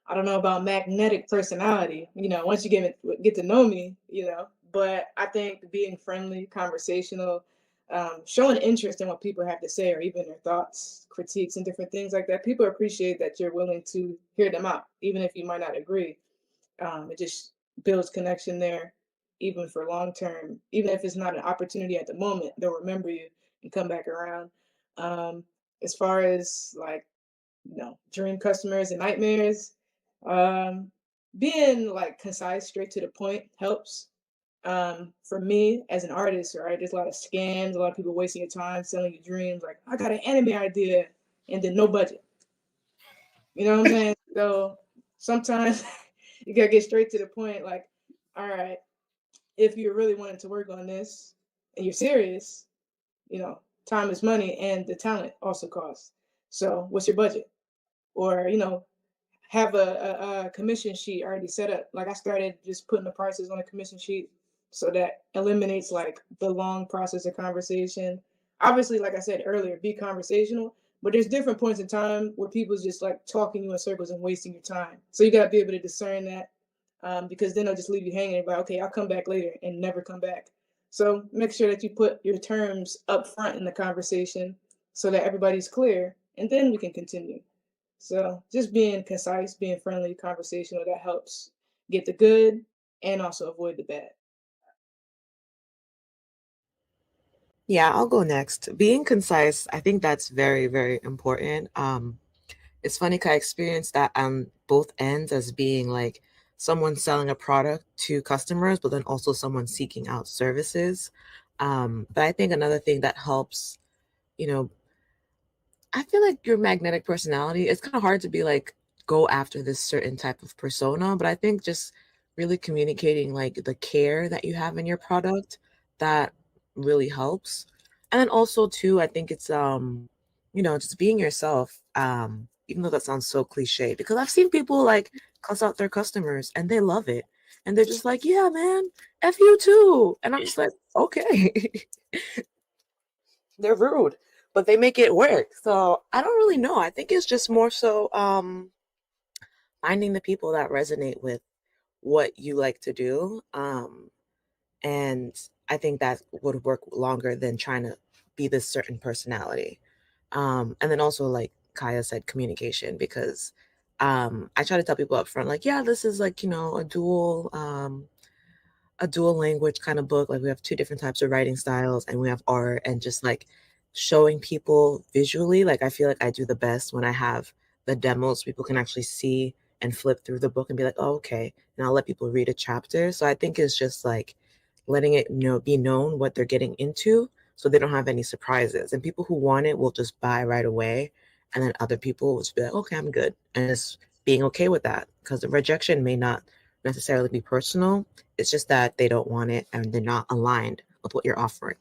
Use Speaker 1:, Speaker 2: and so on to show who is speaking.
Speaker 1: I don't know about magnetic personality, once you get to know me, but I think being friendly, conversational, showing interest in what people have to say or even their thoughts, critiques, and different things like that, people appreciate that you're willing to hear them out, even if you might not agree. It just builds connection there, even for long term. Even if it's not an opportunity at the moment, they'll remember you and come back around. Um, as far as like dream customers and nightmares, um, being like concise, straight to the point helps. For me as an artist, right, there's a lot of scams, a lot of people wasting your time selling you dreams. Like, I got an anime idea, and then no budget. You know what I'm saying? So sometimes you gotta get straight to the point. Like, all right, if you're really wanting to work on this and you're serious, you know, time is money, and the talent also costs. So, what's your budget? Or have a commission sheet already set up. Like I started just putting the prices on a commission sheet, so that eliminates like the long process of conversation. Obviously, like I said earlier, be conversational, but there's different points in time where people's just like talking you in circles and wasting your time. So you got to be able to discern that, because then they'll just leave you hanging and be like, okay, I'll come back later and never come back. So make sure that you put your terms up front in the conversation so that everybody's clear, and then we can continue. So just being concise, being friendly, conversational, that helps get the good and also avoid the bad.
Speaker 2: Yeah, I'll go next. Being concise, I think that's very, very important. It's funny 'cause I experienced that on both ends as being like someone selling a product to customers, but then also someone seeking out services. But I think another thing that helps, you know, I feel like your magnetic personality, it's kind of hard to be like, go after this certain type of persona, but I think just really communicating like the care that you have in your product, that really helps. And then also too, I think it's just being yourself. Even though that sounds so cliche, because I've seen people like cuss out their customers and they love it. And they're just like, yeah, man, F you too. And I'm just like, okay. They're rude, but they make it work. So I don't really know. I think it's just more so finding the people that resonate with what you like to do. And I think that would work longer than trying to be this certain personality. And then also, like Kaya said, communication, because I try to tell people up front, like, yeah, this is like, a dual language kind of book. Like we have two different types of writing styles and we have art, and just like showing people visually. Like I feel like I do the best when I have the demos. People can actually see and flip through the book and be like, oh, okay. And I'll let people read a chapter. So I think it's just like letting it be known what they're getting into so they don't have any surprises. And people who want it will just buy right away. And then other people will just be like, okay, I'm good. And it's being okay with that, because the rejection may not necessarily be personal. It's just that they don't want it and they're not aligned with what you're offering.